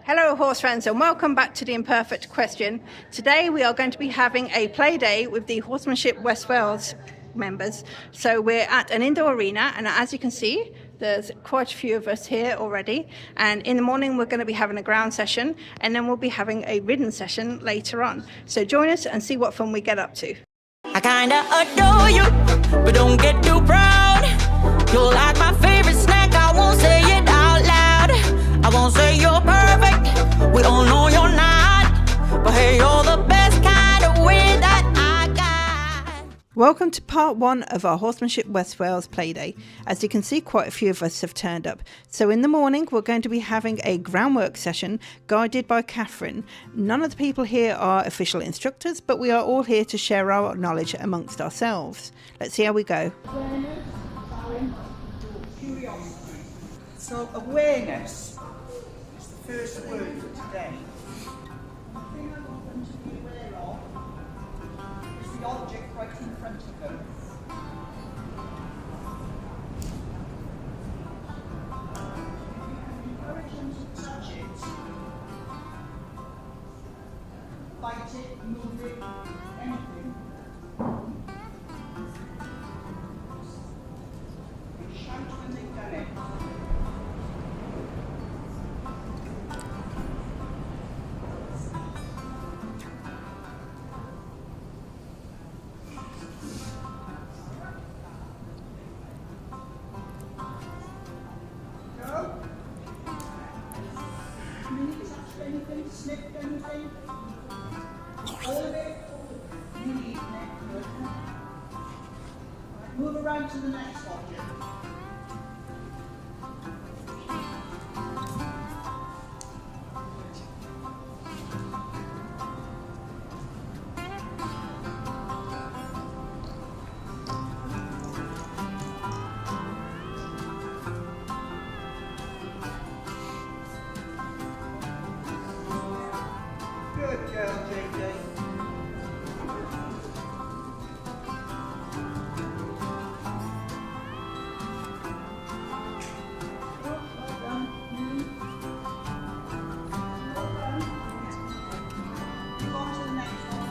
Hello horse friends and welcome back to The Imperfect Question. Today we are going to be having a play day with the Horsemanship West Wales members. So we're at an indoor arena and as you can see there's quite a few of us here already, and in the morning we're going to be having a ground session and then we'll be having a ridden session later on. So join us and see what fun we get up to. I kinda adore you, but don't get too proud. You're like my favorite snack, I won't say it out loud. I won't say you're perfect, we all know you're not. But hey, you're the best kind of way that I got. Welcome to part one of our Horsemanship West Wales Playday. As you can see, quite a few of us have turned up. So in the morning, we're going to be having a groundwork session guided by Catherine. None of the people here are official instructors, but we are all here to share our knowledge amongst ourselves. Let's see how we go. So awareness is the first word for today. The thing I want them to be aware of is the object right in front of them. Encourage them to touch it, bite it, move it, anything. And shout when they've done it. Anything, sniffed anything? All of it? Really, good. Right, move around to the next object. Good girl, JJ. Well done. Well done. Move on to the next one.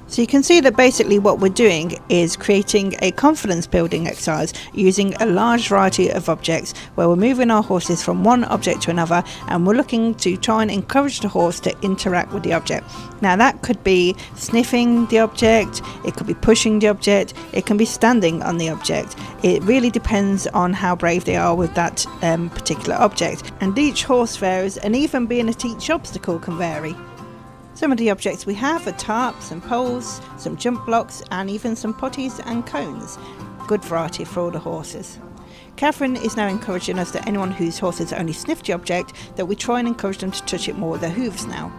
So you can see that basically what we're doing is creating a confidence building exercise using a large variety of objects where we're moving our horses from one object to another and we're looking to try and encourage the horse to interact with the object. Now that could be sniffing the object, it could be pushing the object, it can be standing on the object. It really depends on how brave they are with that particular object, and each horse varies, and even being at each obstacle can vary. Some of the objects we have are tarps and poles, some jump blocks and even some potties and cones. Good variety for all the horses. Catherine is now encouraging us that anyone whose horse has only sniffed the object, that we try and encourage them to touch it more with their hooves now.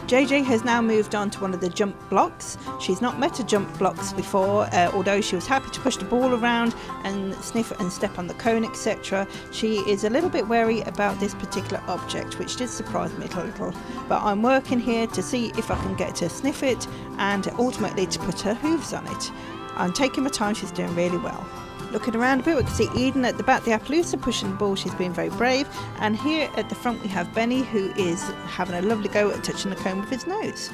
JJ has now moved on to one of the jump blocks. She's not met a jump blocks before, although she was happy to push the ball around and sniff and step on the cone, etc. She is a little bit wary about this particular object, which did surprise me a little. But I'm working here to see if I can get her to sniff it and ultimately to put her hooves on it. I'm taking my time, she's doing really well. Looking around a bit, we can see Eden at the back, the Appaloosa, pushing the ball. She's been very brave. And here at the front we have Benny, who is having a lovely go at touching the cone with his nose.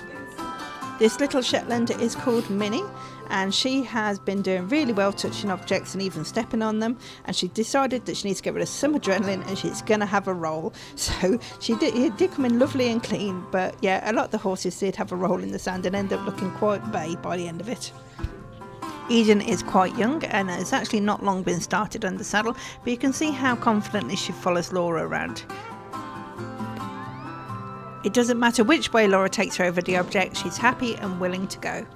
This little Shetland is called Minnie, and she has been doing really well touching objects and even stepping on them, and she decided that she needs to get rid of some adrenaline and she's going to have a roll. So it did come in lovely and clean, but yeah, a lot of the horses did have a roll in the sand and end up looking quite bay by the end of it. Eden is quite young and has actually not long been started on the saddle, but you can see how confidently she follows Laura around. It doesn't matter which way Laura takes her over the object, she's happy and willing to go.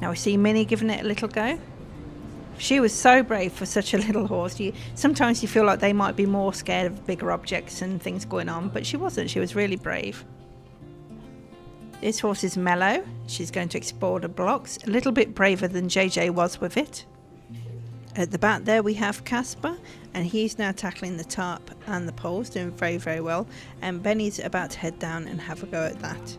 Now we see Minnie giving it a little go. She was so brave for such a little horse. Sometimes you feel like they might be more scared of bigger objects and things going on, but she wasn't. She was really brave. This horse is Mellow. She's going to explore the blocks, a little bit braver than JJ was with it. At the back there we have Casper, and he's now tackling the tarp and the poles, doing very, very well. And Benny's about to head down and have a go at that.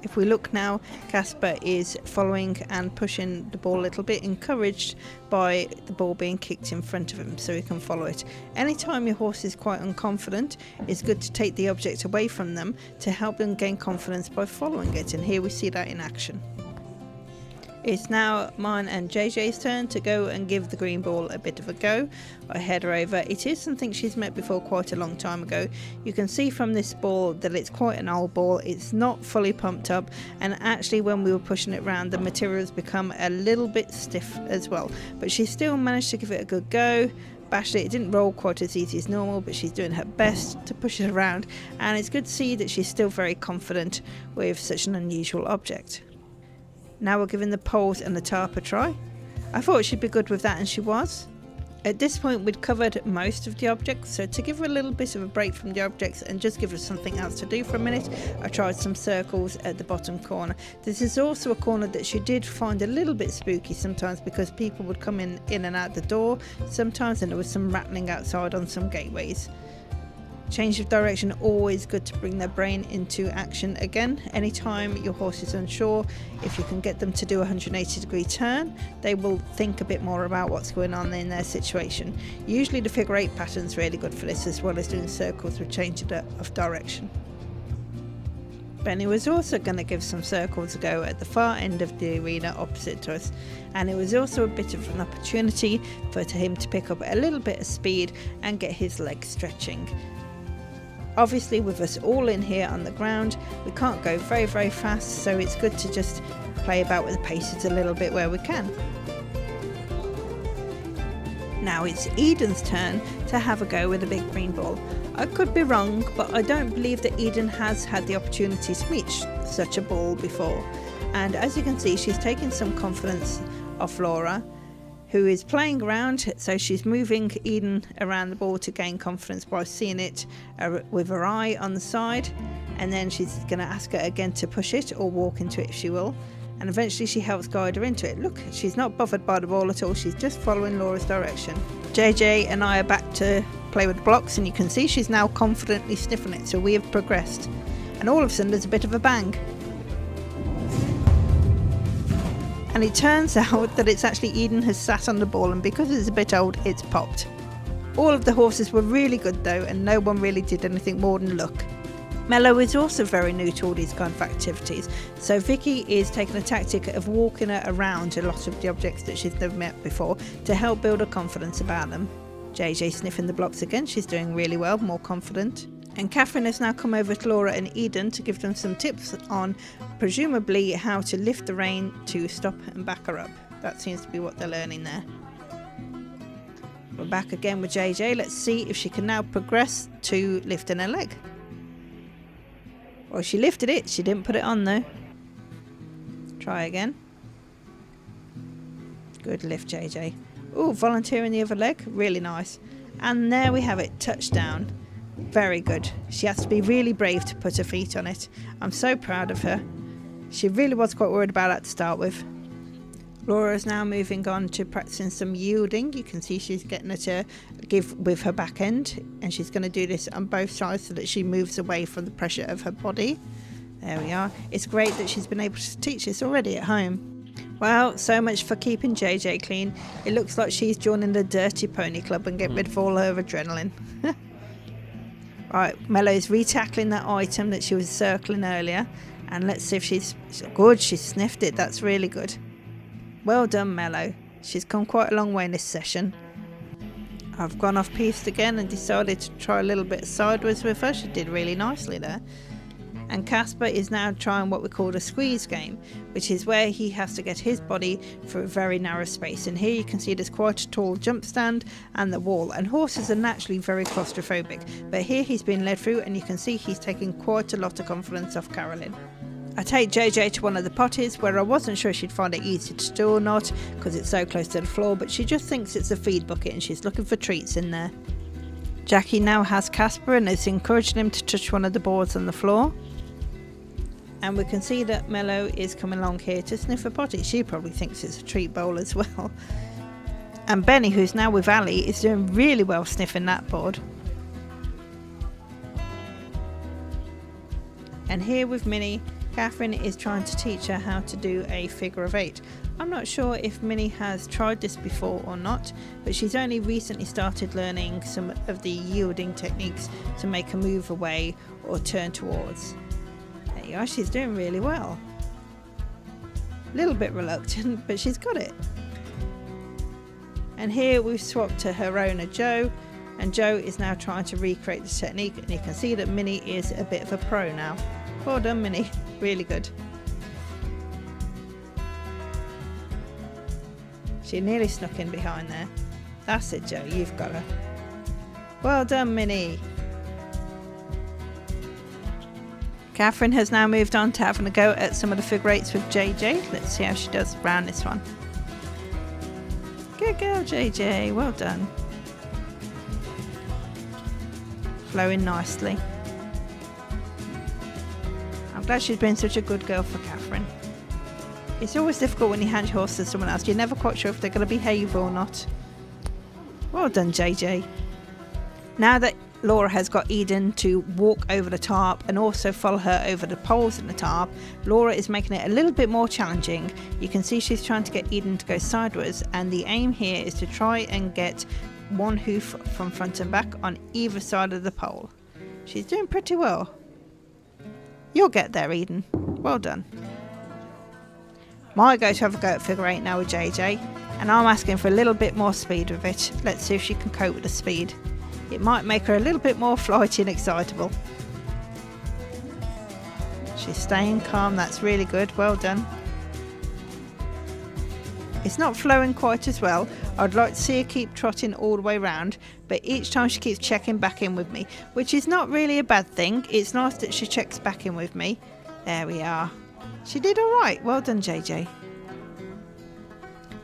If we look now, Casper is following and pushing the ball a little bit, encouraged by the ball being kicked in front of him so he can follow it. Anytime your horse is quite unconfident, it's good to take the object away from them to help them gain confidence by following it, and here we see that in action. It's now mine and JJ's turn to go and give the green ball a bit of a go. I head her over. It is something she's met before quite a long time ago. You can see from this ball that it's quite an old ball. It's not fully pumped up, and actually when we were pushing it around, the material's become a little bit stiff as well. But she still managed to give it a good go. Bashed it. It didn't roll quite as easy as normal, but she's doing her best to push it around, and it's good to see that she's still very confident with such an unusual object. Now we're giving the poles and the tarp a try. I thought she'd be good with that, and she was. At this point we'd covered most of the objects, so to give her a little bit of a break from the objects and just give her something else to do for a minute, I tried some circles at the bottom corner. This is also a corner that she did find a little bit spooky sometimes, because people would come in and out the door sometimes, and there was some rattling outside on some gateways. Change of direction, always good to bring their brain into action again. Anytime your horse is unsure, if you can get them to do a 180-degree turn, they will think a bit more about what's going on in their situation. Usually the figure 8 pattern's really good for this, as well as doing circles with change of direction. Benny was also going to give some circles a go at the far end of the arena opposite to us, and it was also a bit of an opportunity for him to pick up a little bit of speed and get his legs stretching. Obviously with us all in here on the ground, we can't go very, very fast, so it's good to just play about with the paces a little bit where we can. Now it's Eden's turn to have a go with a big green ball. I could be wrong, but I don't believe that Eden has had the opportunity to meet such a ball before. And as you can see, she's taking some confidence off Laura, who is playing around, so she's moving Eden around the ball to gain confidence by seeing it with her eye on the side, and then she's going to ask her again to push it or walk into it if she will, and eventually she helps guide her into it. Look, she's not bothered by the ball at all, she's just following Laura's direction. JJ and I are back to play with the blocks, and you can see she's now confidently sniffing it, so we have progressed, and all of a sudden there's a bit of a bang. And it turns out that it's actually Eden has sat on the ball, and because it's a bit old, it's popped. All of the horses were really good though, and no one really did anything more than look. Mello is also very new to all these kind of activities, so Vicky is taking a tactic of walking her around a lot of the objects that she's never met before to help build her confidence about them. JJ sniffing the blocks again, she's doing really well, more confident. And Catherine has now come over to Laura and Eden to give them some tips on presumably how to lift the rein to stop and back her up. That seems to be what they're learning there. We're back again with JJ. Let's see if she can now progress to lifting her leg. Well, she lifted it, she didn't put it on though. Try again. Good lift, JJ. Oh, volunteering the other leg, really nice. And there we have it, touchdown. Very good. She has to be really brave to put her feet on it. I'm so proud of her. She really was quite worried about that to start with. Laura is now moving on to practicing some yielding. You can see she's getting her to give with her back end, and she's going to do this on both sides so that she moves away from the pressure of her body. There we are. It's great that she's been able to teach this already at home. Well, so much for keeping JJ clean. It looks like she's joining the Dirty Pony Club and getting rid of all her adrenaline. Right, Mello's re-tackling that item that she was circling earlier, and let's see if she's good. She sniffed it. That's really good. Well done, Mello. She's come quite a long way in this session. I've gone off piste again and decided to try a little bit sideways with her. She did really nicely there. And Casper is now trying what we call a squeeze game, which is where he has to get his body through a very narrow space. And here you can see there's quite a tall jump stand and the wall, and horses are naturally very claustrophobic, but here he's been led through, and you can see he's taking quite a lot of confidence off Carolyn. I take JJ to one of the potties where I wasn't sure she'd find it easy to do or not because it's so close to the floor, but she just thinks it's a feed bucket and she's looking for treats in there. Jackie now has Casper and is encouraging him to touch one of the boards on the floor. And we can see that Mello is coming along here to sniff a potty. She probably thinks it's a treat bowl as well. And Benny, who's now with Ali, is doing really well sniffing that board. And here with Minnie, Catherine is trying to teach her how to do a figure of 8. I'm not sure if Minnie has tried this before or not, but she's only recently started learning some of the yielding techniques to make a move away or turn towards. There you are, she's doing really well. A little bit reluctant, but she's got it. And here we've swapped to her owner Joe, and Joe is now trying to recreate the technique, and you can see that Minnie is a bit of a pro now. Well done, Minnie, really good. She nearly snuck in behind there. That's it, Joe, you've got her. Well done, Minnie. Catherine has now moved on to having a go at some of the figure 8s with JJ. Let's see how she does around this one. Good girl, JJ, well done. Flowing nicely. I'm glad she's been such a good girl for Catherine. It's always difficult when you hand your horse to someone else. You're never quite sure if they're going to behave or not. Well done, JJ. Now that Laura has got Eden to walk over the tarp and also follow her over the poles in the tarp, Laura is making it a little bit more challenging. You can see she's trying to get Eden to go sideways, and the aim here is to try and get one hoof from front and back on either side of the pole. She's doing pretty well. You'll get there, Eden. Well done. Might go to have a go at figure 8 now with JJ, and I'm asking for a little bit more speed with it. Let's see if she can cope with the speed. It might make her a little bit more flighty and excitable. She's staying calm, that's really good, well done. It's not flowing quite as well. I'd like to see her keep trotting all the way around, but each time she keeps checking back in with me, which is not really a bad thing. It's nice that she checks back in with me. There we are. She did all right. Well done, JJ.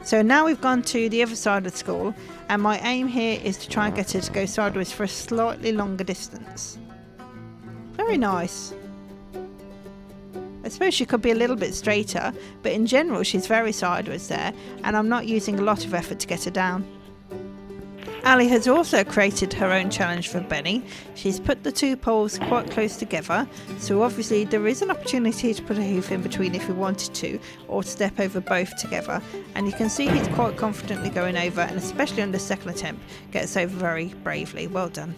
So now we've gone to the other side of the school, and my aim here is to try and get her to go sideways for a slightly longer distance. Very nice. I suppose she could be a little bit straighter, but in general she's very sideways there, and I'm not using a lot of effort to get her down. Ali has also created her own challenge for Benny. She's put the two poles quite close together, so obviously there is an opportunity to put a hoof in between if we wanted to, or step over both together. And you can see he's quite confidently going over, and especially on the second attempt, gets over very bravely. Well done.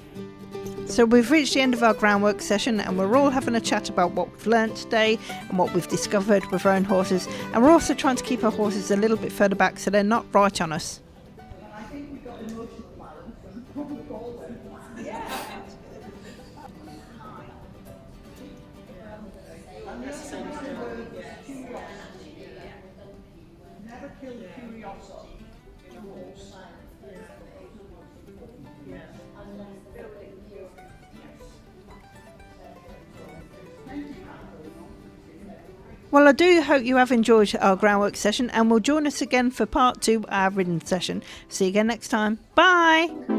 So we've reached the end of our groundwork session, and we're all having a chat about what we've learnt today and what we've discovered with our own horses, and we're also trying to keep our horses a little bit further back so they're not right on us. I think we got emotional balance from the golden. Yeah. And the other word was curiosity. Never kill curiosity in a horse. Yes. Well, I do hope you have enjoyed our groundwork session, and will join us again for part 2 of our ridden session. See you again next time. Bye!